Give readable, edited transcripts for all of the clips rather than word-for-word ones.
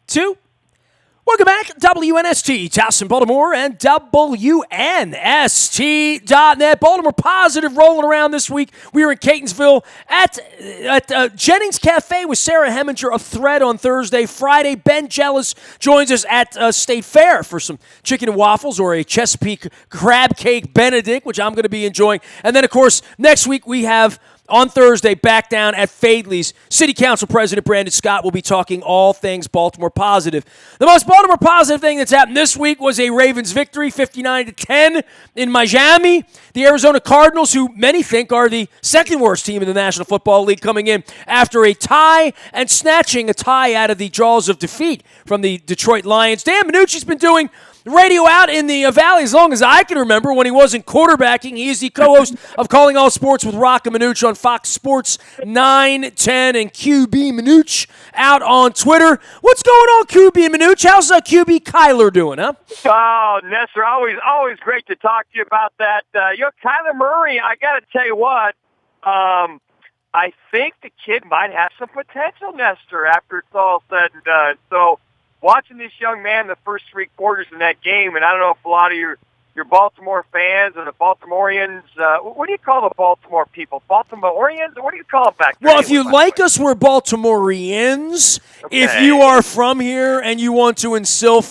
2. Welcome back, WNST, Towson, Baltimore, and WNST.net. Baltimore Positive rolling around this week. We were in Catonsville at Jennings Cafe with Sarah Heminger, a thread on Thursday. Friday, Ben Jealous joins us at State Fair for some chicken and waffles or a Chesapeake crab cake Benedict, which I'm going to be enjoying. And then, of course, next week we have on Thursday, back down at Fadley's, City Council President Brandon Scott will be talking all things Baltimore Positive. The most Baltimore Positive thing that's happened this week was a Ravens victory, 59-10 in Miami. The Arizona Cardinals, who many think are the second worst team in the National Football League, coming in after a tie and snatching a tie out of the jaws of defeat from the Detroit Lions. Dan Manucci's been doing radio out in the Valley as long as I can remember when he wasn't quarterbacking. He is the co-host of Calling All Sports with Rock and Manucci on Fox Sports 9, 10, and QB Manucci out on Twitter. What's going on, QB and Manucci? How's QB Kyler doing, huh? Oh, Nestor, always great to talk to you about that. Kyler Murray, I got to tell you what, I think the kid might have some potential, Nestor, after it's all said and done. So, watching this young man the first three quarters in that game, and I don't know if a lot of your Baltimore fans or the Baltimoreans, what do you call the Baltimore people? Baltimoreans? What do you call them back there? Well, if you like us, we're Baltimoreans. Okay. If you are from here and you want to instill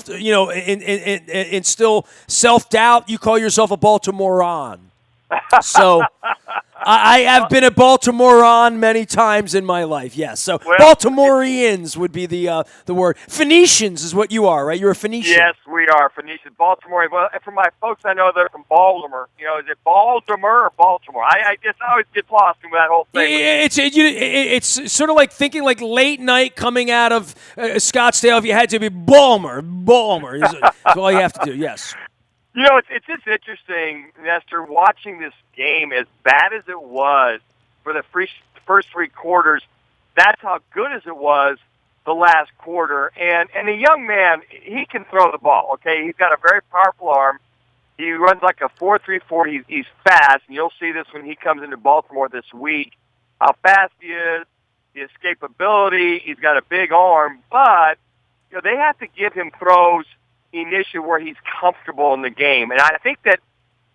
self-doubt, you call yourself a Baltimorean. So I have been a Baltimorean many times in my life, yes. So Baltimoreans would be the word. Phoenicians is what you are, right? You're a Phoenician. Yes, we are Phoenician. Baltimore. Well, for my folks, I know they're from Baltimore. Is it Baltimore or Baltimore? I just always get lost in that whole thing. It's sort of like thinking like late night coming out of Scottsdale. If you had to be Baltimore, that's all you have to do. Yes. It's just interesting, Nestor, watching this game, as bad as it was for the first three quarters, that's how good as it was the last quarter. And the young man, he can throw the ball, okay? He's got a very powerful arm. He runs like a 4.34. He's fast, and you'll see this when he comes into Baltimore this week, how fast he is, the escapability. He's got a big arm, but they have to give him throws initially where he's comfortable in the game. And I think that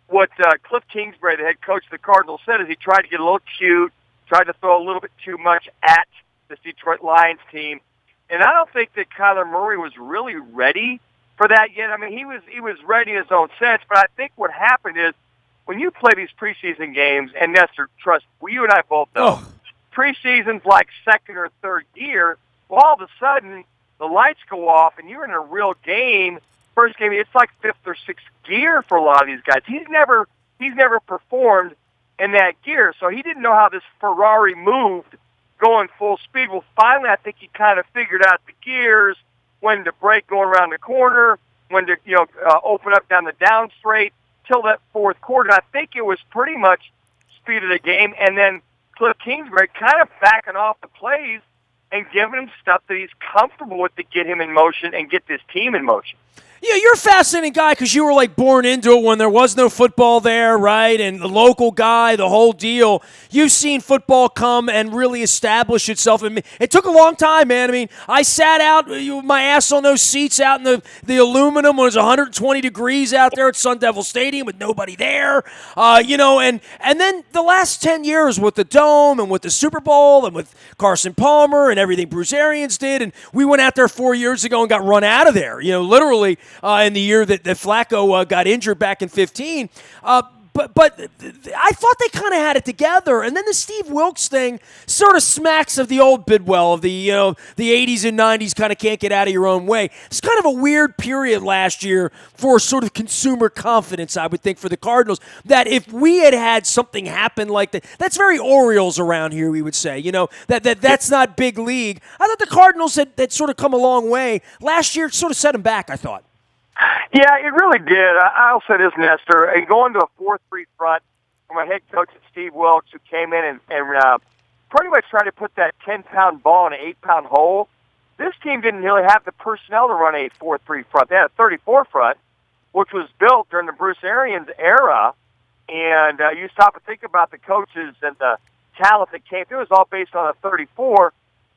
what Cliff Kingsbury, the head coach of the Cardinals, said is he tried to get a little cute, tried to throw a little bit too much at this Detroit Lions team. And I don't think that Kyler Murray was really ready for that yet. I mean, he was ready in his own sense, but I think what happened is when you play these preseason games, and Nestor, trust, you and I both know, preseason's like second or third gear, well, all of a sudden, the lights go off, and you're in a real game. First game, it's like fifth or sixth gear for a lot of these guys. He's never performed in that gear, so he didn't know how this Ferrari moved going full speed. Well, finally, I think he kind of figured out the gears, when to brake going around the corner, when to open up down the down straight, till that fourth quarter. I think it was pretty much speed of the game, and then Cliff Kingsbury kind of backing off the plays and giving him stuff that he's comfortable with to get him in motion and get this team in motion. Yeah, you're a fascinating guy because you were like born into it when there was no football there, right? And the local guy, the whole deal. You've seen football come and really establish itself. And it took a long time, man. I mean, I sat out with my ass on those seats out in the aluminum when it was 120 degrees out there at Sun Devil Stadium with nobody there. And then the last 10 years with the Dome and with the Super Bowl and with Carson Palmer and everything Bruce Arians did. And we went out there 4 years ago and got run out of there, literally. In the year that Flacco got injured back in 2015. But I thought they kind of had it together. And then the Steve Wilkes thing sort of smacks of the old Bidwell, of the 80s and 90s kind of can't get out of your own way. It's kind of a weird period last year for sort of consumer confidence, I would think, for the Cardinals, that if we had something happen like that, that's very Orioles around here, we would say, that's not big league. I thought the Cardinals had sort of come a long way. Last year, it sort of set them back, I thought. Yeah, it really did. I'll say this, Nestor, and going to a 4-3 front from a head coach, Steve Wilkes, who came in and pretty much tried to put that 10-pound ball in an 8-pound hole. This team didn't really have the personnel to run a 4-3 front. They had a 34 front, which was built during the Bruce Arians era. And you stop and think about the coaches and the talent that came through. It was all based on a 34.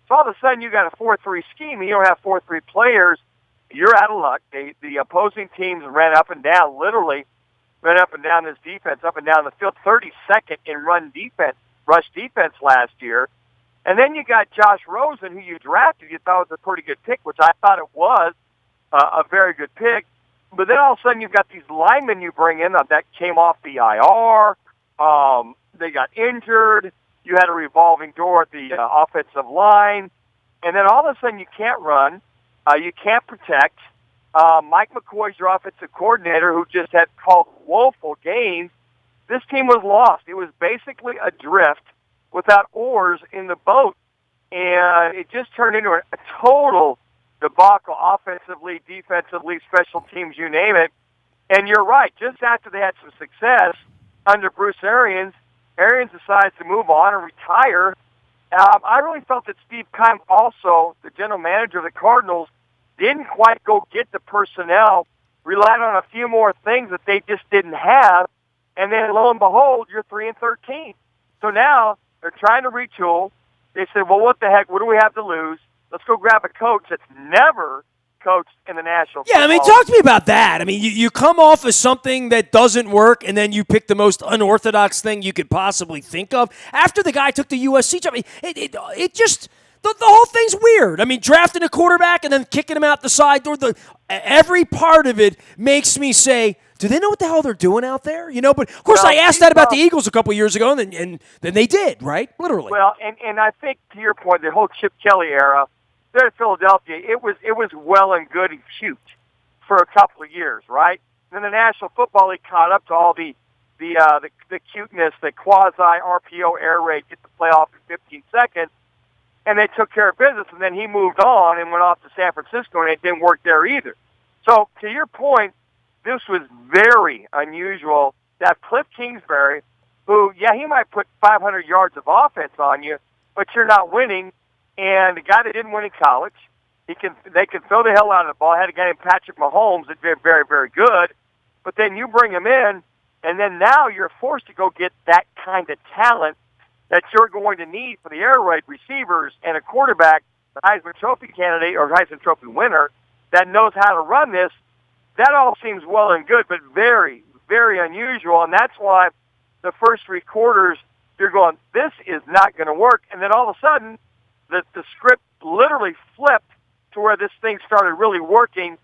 So all of a sudden you got a 4-3 scheme, and you don't have 4-3 players. You're out of luck. The opposing teams ran up and down, literally ran up and down this defense, up and down the field, 32nd in rush defense last year. And then you got Josh Rosen, who you drafted. You thought was a pretty good pick, which I thought it was a very good pick. But then all of a sudden you've got these linemen you bring in that came off the IR. They got injured. You had a revolving door at the offensive line. And then all of a sudden you can't run. You can't protect. Mike McCoy's your offensive coordinator, who just had called woeful games. This team was lost. It was basically adrift without oars in the boat. And it just turned into a total debacle offensively, defensively, special teams, you name it. And you're right. Just after they had some success under Bruce Arians decides to move on and retire. I really felt that Steve Keim, also the general manager of the Cardinals, didn't quite go get the personnel, relied on a few more things that they just didn't have, and then lo and behold, you're 3-13. So now they're trying to retool. They said, well, what the heck? What do we have to lose? Let's go grab a coach that's never coached in the National Football. Yeah, I mean, talk to me about that. I mean, you come off as something that doesn't work, and then you pick the most unorthodox thing you could possibly think of. After the guy took the USC job, it just the whole thing's weird. I mean, drafting a quarterback and then kicking him out the side door. Every part of it makes me say, do they know what the hell they're doing out there? But of course, I asked that about the Eagles a couple years ago, and then they did, right? Literally. Well, and I think to your point, the whole Chip Kelly era there in Philadelphia, it was well and good and cute for a couple of years, right? And then the National Football League caught up to all the cuteness, the quasi RPO air raid, get the playoff in 15 seconds, and they took care of business. And then he moved on and went off to San Francisco, and it didn't work there either. So to your point, this was very unusual that Cliff Kingsbury, who, he might put 500 yards of offense on you, but you're not winning. And the guy that didn't win in college, they can throw the hell out of the ball. I had a guy named Patrick Mahomes that's very, very, very good. But then you bring him in, and then now you're forced to go get that kind of talent that you're going to need for the air raid receivers and a quarterback, the Heisman Trophy candidate or Heisman Trophy winner, that knows how to run this. That all seems well and good, but very, very unusual. And that's why the first three quarters, you're going, this is not going to work. And then all of a sudden, the script literally flipped to where this thing started really working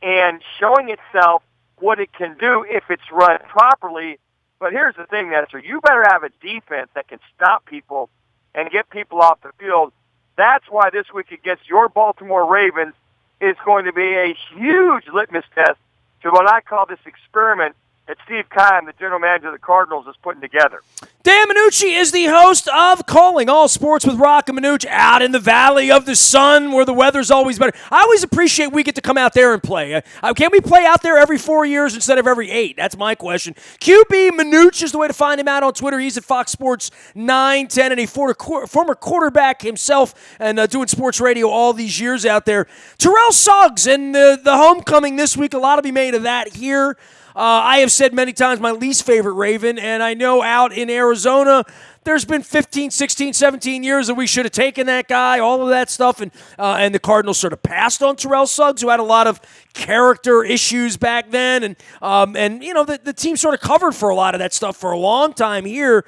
and showing itself what it can do if it's run properly. But here's the thing, Nestor. You better have a defense that can stop people and get people off the field. That's why this week against your Baltimore Ravens is going to be a huge litmus test to what I call this experiment that Steve Keim, the general manager of the Cardinals, is putting together. Dan Manucci is the host of Calling All Sports with Rock and Manucci out in the Valley of the Sun where the weather's always better. I always appreciate we get to come out there and play. Can we play out there every 4 years instead of every 8? That's my question. QB Manucci is the way to find him out on Twitter. He's at Fox Sports 910, and a former quarterback himself and doing sports radio all these years out there. Terrell Suggs and the homecoming this week, a lot to be made of that here. I have said many times my least favorite Raven, and I know out in Arizona there's been 15, 16, 17 years that we should have taken that guy, all of that stuff, and the Cardinals sort of passed on Terrell Suggs, who had a lot of character issues back then, and the team sort of covered for a lot of that stuff for a long time here.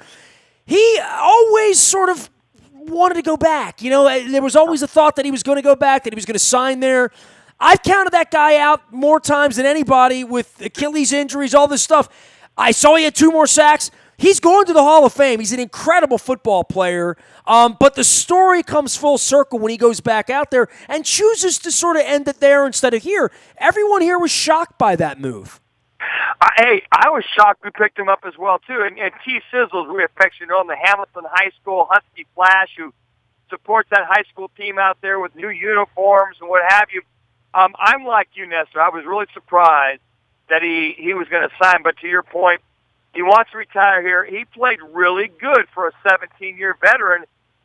He always sort of wanted to go back. There was always a thought that he was going to go back, that he was going to sign there. I've counted that guy out more times than anybody with Achilles injuries, all this stuff. I saw he had 2 more sacks. He's going to the Hall of Fame. He's an incredible football player. But the story comes full circle when he goes back out there and chooses to sort of end it there instead of here. Everyone here was shocked by that move. I was shocked we picked him up as well, too. And T. Sizzles, we affectionate on the Hamilton High School Husky Flash, who supports that high school team out there with new uniforms and what have you. I'm like you, Nestor. I was really surprised that he was going to sign, but to your point, he wants to retire here. He played really good for a 17-year veteran,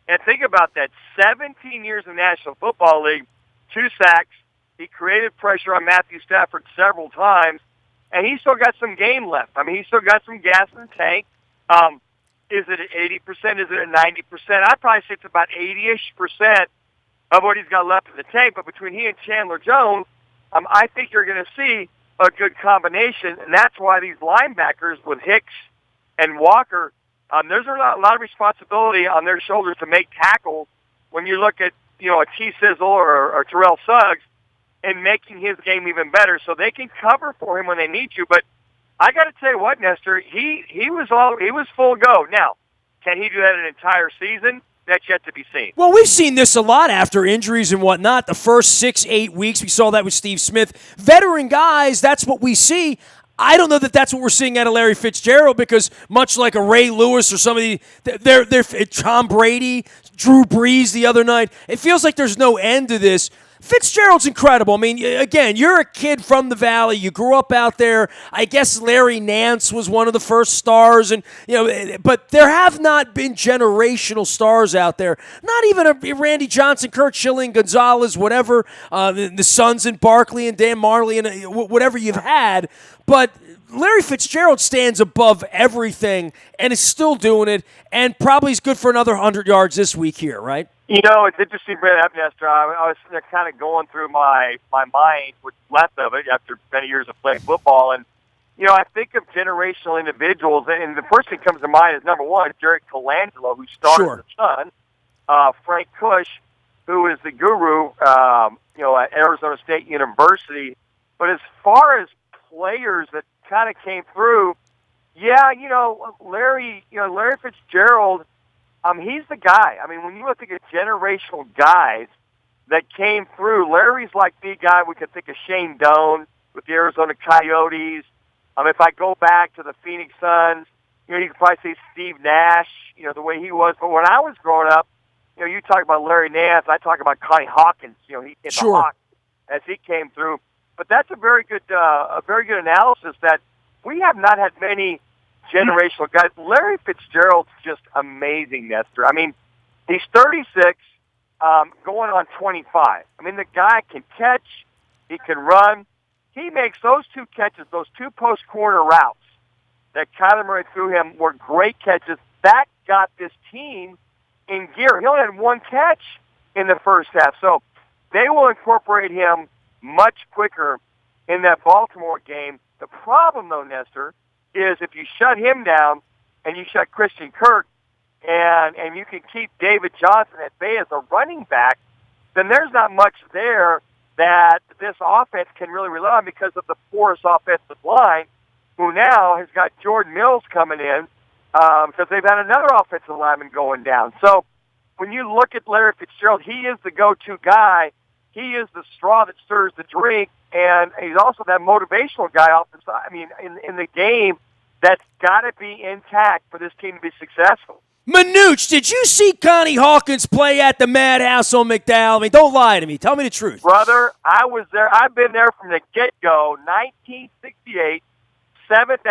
and think about that, 17 years in the National Football League, 2 sacks. He created pressure on Matthew Stafford several times, and he still got some game left. I mean, he still got some gas in the tank. Is it at 80%? Is it at 90%? I'd probably say it's about 80-ish%. of what he's got left in the tank. But between he and Chandler Jones, I think you're going to see a good combination, and that's why these linebackers with Hicks and Walker, there's a lot of responsibility on their shoulders to make tackles when you look at, a T-Sizzle or Terrell Suggs and making his game even better. So they can cover for him when they need to. But I got to tell you what, Nestor, he was full go. Now, can he do that an entire season? That's yet to be seen. Well, we've seen this a lot after injuries and whatnot. The first 6-8 weeks, we saw that with Steve Smith. Veteran guys, that's what we see. I don't know that that's what we're seeing out of Larry Fitzgerald because much like a Ray Lewis or somebody, they're Tom Brady, Drew Brees the other night, it feels like there's no end to this. Fitzgerald's incredible. I mean, again, you're a kid from the Valley. You grew up out there. I guess Larry Nance was one of the first stars, and but there have not been generational stars out there. Not even a Randy Johnson, Kurt Schilling, Gonzalez, whatever, the Sons and Barkley and Dan Marley and whatever you've had. But Larry Fitzgerald stands above everything and is still doing it, and probably is good for another 100 yards this week here, right? It's interesting, Nestor. I was kind of going through my mind, what's left of it after many years of playing football. And, I think of generational individuals, and the first thing that comes to mind is, number one, Jerry Colangelo, who started Sure. the Sun, Frank Cush, who is the guru, at Arizona State University. But as far as players that kind of came through, Larry Fitzgerald, he's the guy. I mean, when you look at generational guys that came through, Larry's like the guy. We could think of Shane Doan with the Arizona Coyotes. If I go back to the Phoenix Suns, you could probably say Steve Nash, the way he was. But when I was growing up, you talk about Larry Nance, I talk about Connie Hawkins, he hit the Hawks as he came through. But that's a very good analysis that we have not had many generational guys. Larry Fitzgerald's just amazing, Nestor. I mean, he's 36, going on 25. I mean, the guy can catch, he can run. He makes those two catches, those two post-corner routes that Kyler Murray threw him were great catches. That got this team in gear. He only had one catch in the first half, so they will incorporate him much quicker in that Baltimore game. The problem, though, Nestor, is if you shut him down and you shut Christian Kirk and you can keep David Johnson at bay as a running back, then there's not much there that this offense can really rely on because of the porous offensive line, who now has got Jordan Mills coming in because they've had another offensive lineman going down. So when you look at Larry Fitzgerald, he is the go-to guy. He is the straw that stirs the drink, and he's also that motivational guy off the side. I mean, in the game, that's got to be intact for this team to be successful. Manucci, did you see Connie Hawkins play at the Madhouse on McDowell? I mean, don't lie to me. Tell me the truth. Brother, I was there. I've been there from the get-go, 1968, 6th,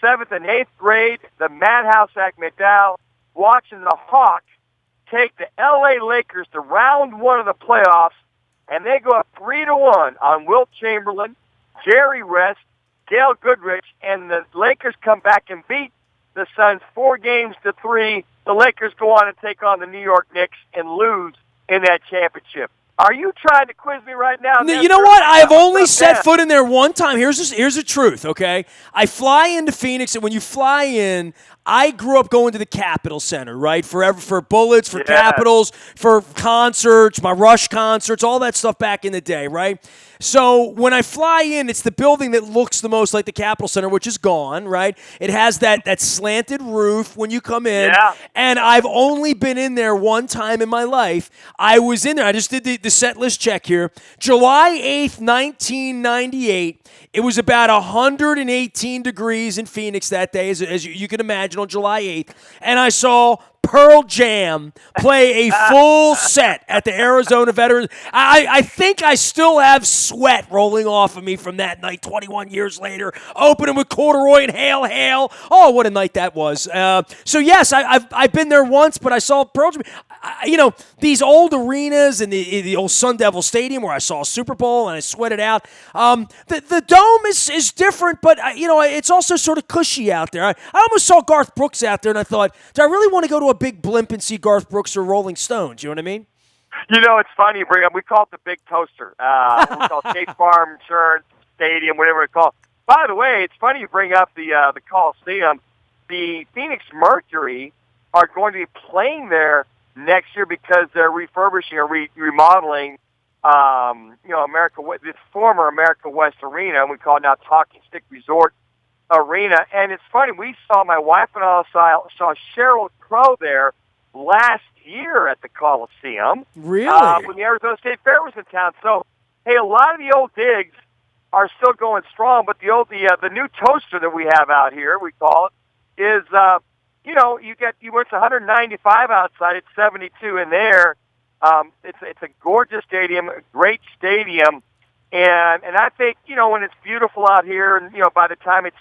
7th, and 8th grade, the Madhouse at McDowell, watching the Hawks take the L.A. Lakers to round one of the playoffs, and they go up 3-1 on Wilt Chamberlain, Jerry West, Gail Goodrich, and the Lakers come back and beat the Suns 4-3. The Lakers go on and take on the New York Knicks and lose in that championship. Are you trying to quiz me right now? You know what? I have only set foot in there one time. Here's the truth, okay? I fly into Phoenix, and when you fly in, I grew up going to the Capitol Center, right? For Bullets, for Capitals, for concerts, my Rush concerts, all that stuff back in the day, right? So when I fly in, it's the building that looks the most like the Capitol Center, which is gone, right? It has that slanted roof when you come in, and I've only been in there one time in my life. I was in there. I just did the set list check here. July 8th, 1998. It was about 118 degrees in Phoenix that day, as you can imagine, on July 8th. And I saw Pearl Jam play a full set at the Arizona Veterans. I think I still have sweat rolling off of me from that night 21 years later, opening with Corduroy and Hail, Hail. Oh, what a night that was. So, yes, I've been there once, but I saw Pearl Jam. These old arenas and the old Sun Devil Stadium where I saw a Super Bowl and I sweated out. The dome is different, but, it's also sort of cushy out there. I almost saw Garth Brooks out there, and I thought, do I really want to go to a big blimp and see Garth Brooks or Rolling Stones? You know what I mean? It's funny you bring up. We call it the big toaster. We call it State Farm Insurance Stadium, whatever we call it. By the way, it's funny you bring up the Coliseum. The Phoenix Mercury are going to be playing there next year because they're refurbishing or remodeling, this former America West Arena, and we call it now Talking Stick Resort Arena. And it's funny, my wife and I saw Sheryl Crow there last year at the Coliseum. Really? When the Arizona State Fair was in town. So, hey, a lot of the old digs are still going strong, but the new toaster that we have out here, we call it, is it's 195 outside, it's 72 in there. It's a gorgeous stadium, a great stadium, and I think when it's beautiful out here, and by the time it's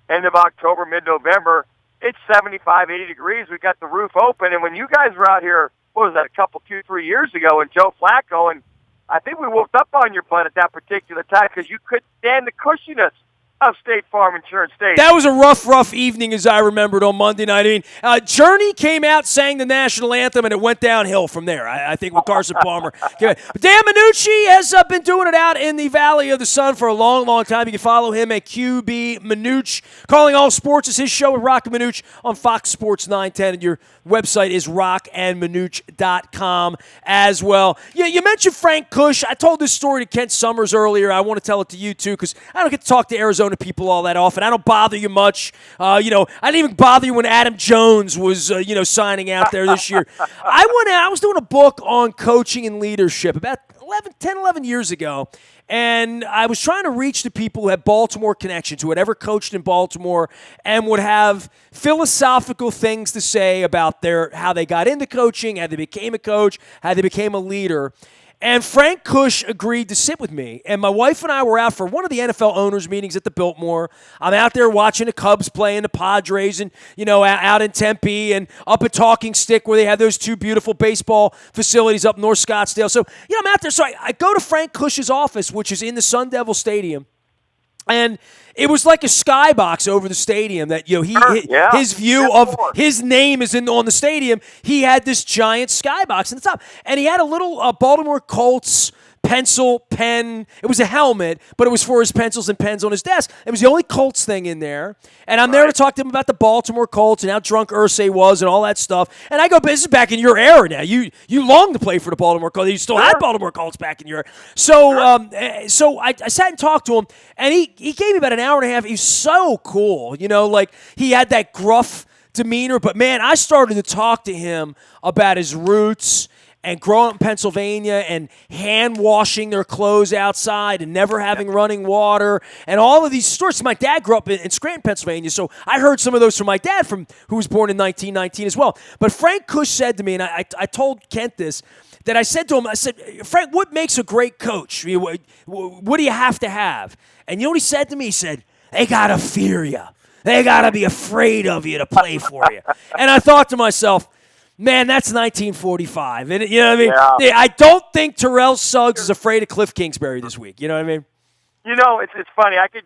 end of October, mid-November, it's 75, 80 degrees. We've got the roof open, and when you guys were out here, what was that, 2-3 years ago, and Joe Flacco, and I think we whooped up on your butt at that particular time because you couldn't stand the cushiness of State Farm Insurance Stadium. That was a rough evening, as I remembered, on Monday night. I mean, Journey came out, sang the national anthem, and it went downhill from there, I think, with Carson Palmer. But Dan Manucci has been doing it out in the Valley of the Sun for a long, long time. You can follow him at QB Manucci. Calling All Sports is his show with Rock and Manucci on Fox Sports 910, and your website is rockandmanucci.com as well. Yeah, you mentioned Frank Kush. I told this story to Kent Summers earlier. I want to tell it to you, too, because I don't get to talk to Arizona people all that often. I don't bother you much. I didn't even bother you when Adam Jones was, signing out there this year. I was doing a book on coaching and leadership about 11 years ago, and I was trying to reach the people who had Baltimore connections, who had ever coached in Baltimore, and would have philosophical things to say about how they got into coaching, how they became a coach, how they became a leader. And Frank Kush agreed to sit with me, and my wife and I were out for one of the NFL owners' meetings at the Biltmore. I'm out there watching the Cubs playing the Padres, and out in Tempe, and up at Talking Stick where they have those two beautiful baseball facilities up North Scottsdale. So I'm out there. So I go to Frank Kush's office, which is in the Sun Devil Stadium. And it was like a skybox over the stadium that his view of his name is on the stadium. He had this giant skybox in the top, and he had a little Baltimore Colts pencil, pen. It was a helmet, but it was for his pencils and pens on his desk. It was the only Colts thing in there. And I'm there to talk to him about the Baltimore Colts and how drunk Irsay was and all that stuff. And I go, this is back in your era now. You longed to play for the Baltimore Colts. You still had Baltimore Colts back in your era. So I sat and talked to him, and he gave me about an hour and a half. He's so cool. He had that gruff demeanor. But, man, I started to talk to him about his roots and growing up in Pennsylvania and hand-washing their clothes outside and never having running water and all of these stories. My dad grew up in Scranton, Pennsylvania, so I heard some of those from my dad, who was born in 1919 as well. But Frank Kush said to me, and I told Kent this, that I said to him, Frank, what makes a great coach? What do you have to have? And you know what he said to me? He said, they got to fear you. They got to be afraid of you to play for you. And I thought to myself, man, that's 1945. And you know what I mean? Yeah. I don't think Terrell Suggs is afraid of Cliff Kingsbury this week. You know what I mean? It's funny. I could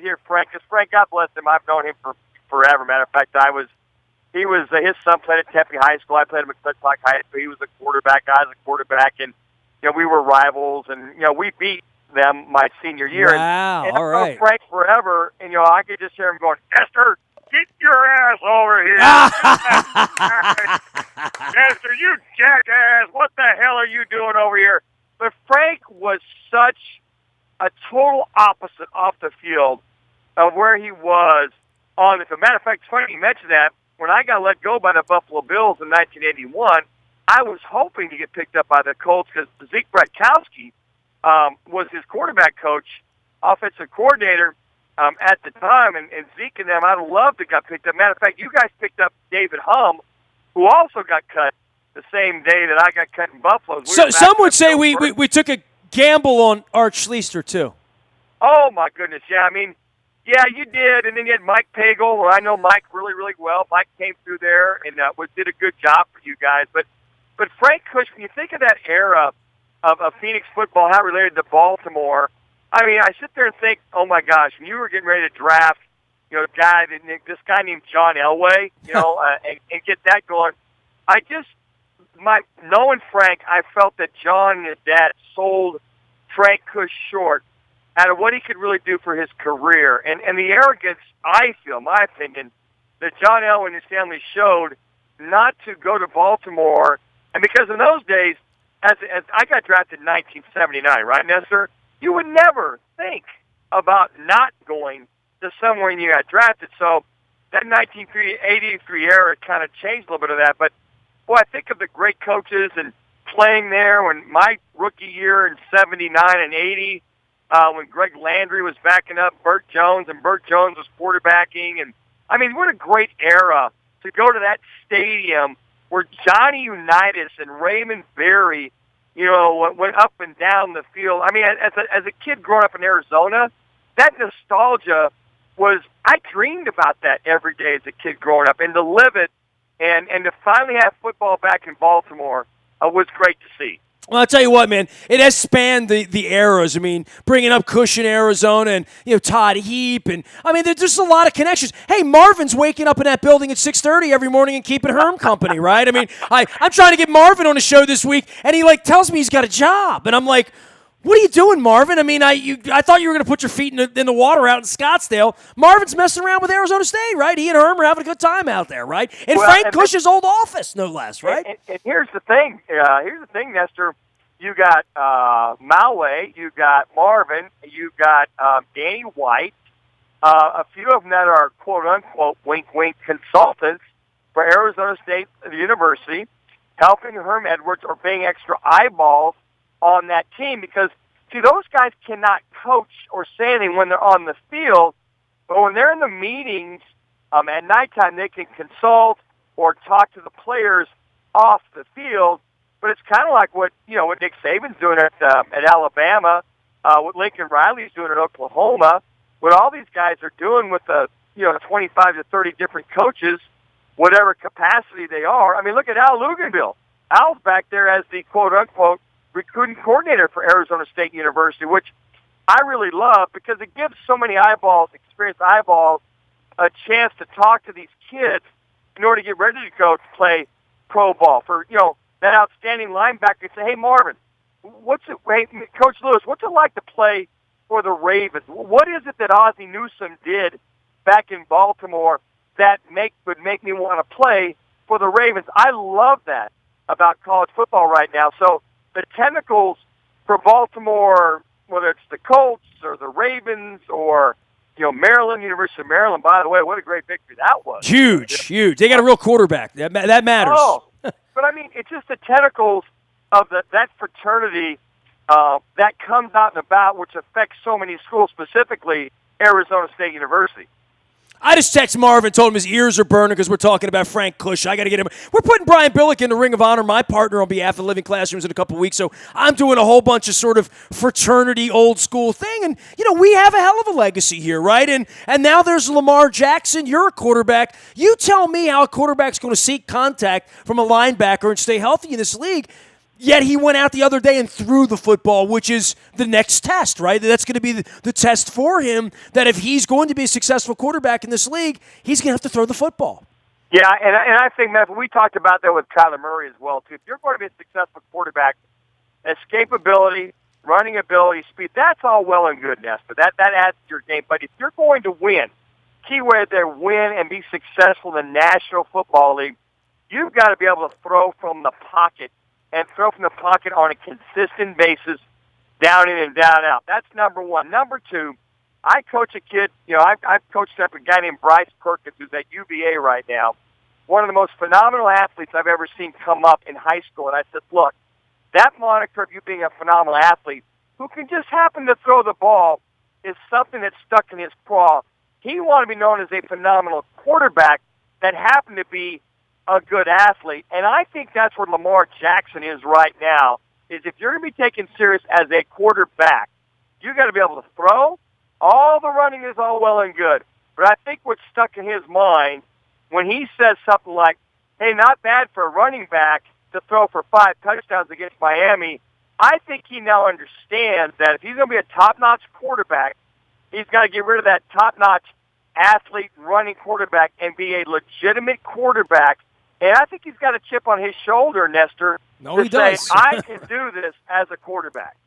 hear Frank, because Frank, God bless him, I've known him for forever. Matter of fact, his son played at Tempe High School. I played at McClintock High School. He was a quarterback. I was a quarterback, and we were rivals, and we beat them my senior year. Wow, and all right. I've known Frank forever, and I could just hear him going, Nestor, get your ass over here. Nestor, you jackass. What the hell are you doing over here? But Frank was such a total opposite off the field of where he was on the field. Matter of fact, it's funny you mentioned that. When I got let go by the Buffalo Bills in 1981, I was hoping to get picked up by the Colts because Zeke Bratkowski was his quarterback coach, offensive coordinator, at the time, and Zeke and them, I'd have loved to got picked up. Matter of fact, you guys picked up David Humm, who also got cut the same day that I got cut in Buffalo. So some would say we took a gamble on Art Schleister, too. Oh, my goodness, yeah. I mean, yeah, you did, and then you had Mike Pagel, who I know Mike really, really well. Mike came through there and did a good job for you guys. But Frank Kush, when you think of that era of Phoenix football, how it related to Baltimore, I mean, I sit there and think, oh my gosh, when you were getting ready to draft, this guy named John Elway, and get that going, knowing Frank, I felt that John and his dad sold Frank Kush short out of what he could really do for his career. And the arrogance, I feel, my opinion, that John Elway and his family showed not to go to Baltimore. And because in those days, as I got drafted in 1979, right, Nestor? You would never think about not going to somewhere when you got drafted. So that 1983 era kind of changed a little bit of that. But, boy, I think of the great coaches and playing there when my rookie year in 79 and 80, when Greg Landry was backing up Burt Jones and Burt Jones was quarterbacking. And, I mean, what a great era to go to that stadium where Johnny Unitas and Raymond Berry, went up and down the field. I mean, as a kid growing up in Arizona, that nostalgia was, I dreamed about that every day as a kid growing up. And to live it and to finally have football back in Baltimore was great to see. Well, I'll tell you what, man, it has spanned the eras. I mean, bringing up Cush in Arizona and, Todd Heap. And, I mean, there's just a lot of connections. Hey, Marvin's waking up in that building at 6:30 every morning and keeping Herm company, right? I mean, I'm trying to get Marvin on the show this week, and he, tells me he's got a job. And I'm like, what are you doing, Marvin? I mean, I thought you were going to put your feet in the water out in Scottsdale. Marvin's messing around with Arizona State, right? He and Herm are having a good time out there, right? In Frank Cush's old office, no less, right? And here's the thing. Nestor. You got Maui, you got Marvin, you got Danny White, a few of them that are quote-unquote wink-wink consultants for Arizona State University, helping Herm Edwards or being extra eyeballs on that team because, see, those guys cannot coach or say anything when they're on the field, but when they're in the meetings at nighttime, they can consult or talk to the players off the field. But it's kind of like what Nick Saban's doing at Alabama, what Lincoln Riley's doing at Oklahoma, what all these guys are doing with the 25 to 30 different coaches, whatever capacity they are. I mean, look at Al Luganville. Al's back there as the quote-unquote recruiting coordinator for Arizona State University, which I really love because it gives so many experienced eyeballs, a chance to talk to these kids in order to get ready to go to play pro ball. For, that outstanding linebacker and say, hey, Marvin, Coach Lewis, what's it like to play for the Ravens? What is it that Ozzie Newsome did back in Baltimore that would make me want to play for the Ravens? I love that about college football right now. So the tentacles for Baltimore, whether it's the Colts or the Ravens or, Maryland, University of Maryland, by the way, what a great victory that was. Huge. They got a real quarterback. That matters. Oh, but, I mean, it's just the tentacles of that fraternity that comes out and about, which affects so many schools, specifically Arizona State University. I just text Marvin, told him his ears are burning because we're talking about Frank Kush. I got to get him. We're putting Brian Billick in the Ring of Honor, my partner on behalf of Living Classrooms in a couple weeks. So I'm doing a whole bunch of sort of fraternity, old school thing. And, we have a hell of a legacy here, right? And now there's Lamar Jackson. You're a quarterback. You tell me how a quarterback's going to seek contact from a linebacker and stay healthy in this league. Yet he went out the other day and threw the football, which is the next test, right? That's going to be the test for him, that if he's going to be a successful quarterback in this league, he's going to have to throw the football. Yeah, and I think, Matt, we talked about that with Kyler Murray as well, too. If you're going to be a successful quarterback, escapability, running ability, speed, that's all well and good, Nestor. That adds to your game. But if you're going to win, key way there, win and be successful in the National Football League, you've got to be able to throw from the pocket and throw from the pocket on a consistent basis, down in and down out. That's number one. Number two, I coach a kid, I've coached up a guy named Brice Perkins who's at UVA right now, one of the most phenomenal athletes I've ever seen come up in high school. And I said, look, that moniker of you being a phenomenal athlete who can just happen to throw the ball is something that's stuck in his craw. He wanted to be known as a phenomenal quarterback that happened to be a good athlete. And I think that's where Lamar Jackson is right now, is if you're going to be taken serious as a quarterback, you got to be able to throw. All the running is all well and good. But I think what's stuck in his mind when he says something like, hey, not bad for a running back to throw for 5 touchdowns against Miami, I think he now understands that if he's going to be a top-notch quarterback, he's got to get rid of that top-notch athlete running quarterback and be a legitimate quarterback And I think he's got a chip on his shoulder, Nestor, No, to he say, does. I can do this as a quarterback.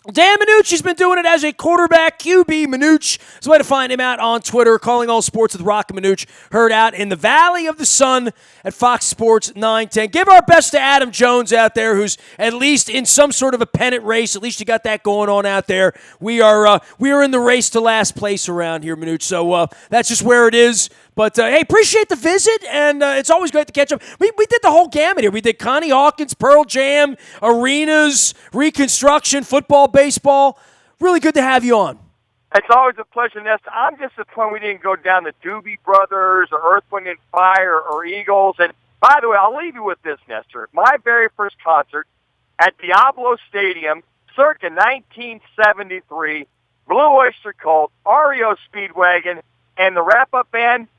Dan Manucci's been doing it as a quarterback. QB Manucci. There's a way to find him out on Twitter. Calling all sports with Rock and Manucci. Heard out in the Valley of the Sun at Fox Sports 910. Give our best to Adam Jones out there, who's at least in some sort of a pennant race. At least you got that going on out there. We are in the race to last place around here, Manucci. So that's just where it is. But, hey, appreciate the visit, and it's always great to catch up. We did the whole gamut here. We did Connie Hawkins, Pearl Jam, arenas, reconstruction, football, baseball. Really good to have you on. It's always a pleasure, Nestor. I'm disappointed we didn't go down the Doobie Brothers or Earth, Wind & Fire or Eagles. And, by the way, I'll leave you with this, Nestor. My very first concert at Diablo Stadium, circa 1973, Blue Oyster Cult, REO Speedwagon, and the wrap-up band,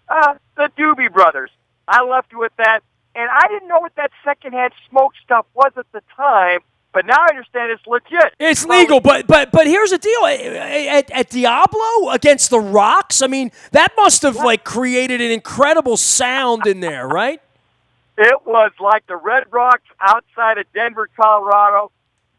the Doobie Brothers. I left you with that, and I didn't know what that secondhand smoke stuff was at the time, but now I understand it's legit. It's legal, but here's the deal. At Diablo against the Rocks, I mean, that must have, created an incredible sound in there, right? It was like the Red Rocks outside of Denver, Colorado.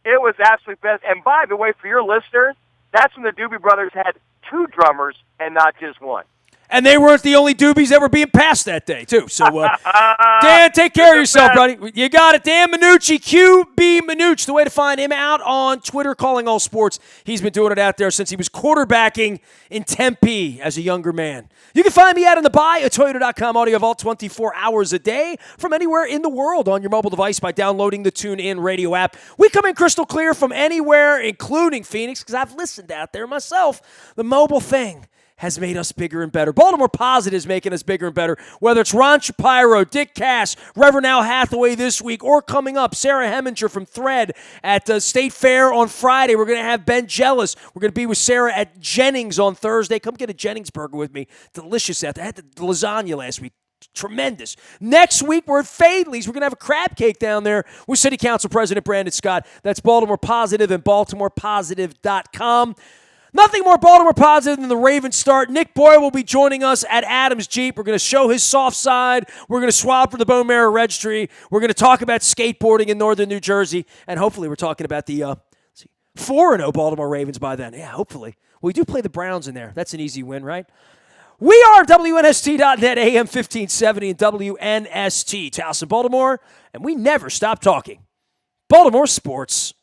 It was absolutely best. And by the way, for your listeners, that's when the Doobie Brothers had 2 drummers and not just one. And they weren't the only doobies that were being passed that day, too. So, Dan, take care of yourself, buddy. You got it. Dan Manucci, QB Manucci. The way to find him out on Twitter, calling all sports. He's been doing it out there since he was quarterbacking in Tempe as a younger man. You can find me out in the Buy at Toyota.com Audio Vault 24 hours a day from anywhere in the world on your mobile device by downloading the TuneIn radio app. We come in crystal clear from anywhere, including Phoenix, because I've listened out there myself. The mobile thing has made us bigger and better. Baltimore Positive is making us bigger and better. Whether it's Ron Shapiro, Dick Cass, Reverend Al Hathaway this week, or coming up, Sarah Heminger from Thread at State Fair on Friday. We're going to have Ben Jealous. We're going to be with Sarah at Jennings on Thursday. Come get a Jennings burger with me. Delicious out there. I had the lasagna last week. Tremendous. Next week, we're at Fadley's. We're going to have a crab cake down there with City Council President Brandon Scott. That's Baltimore Positive and BaltimorePositive.com. Nothing more Baltimore positive than the Ravens start. Nick Boyle will be joining us at Adams Jeep. We're going to show his soft side. We're going to swab for the Bone Marrow Registry. We're going to talk about skateboarding in northern New Jersey. And hopefully we're talking about the 4-0 Baltimore Ravens by then. Yeah, hopefully. We do play the Browns in there. That's an easy win, right? We are WNST.net, AM 1570 and WNST, Towson, Baltimore. And we never stop talking Baltimore sports.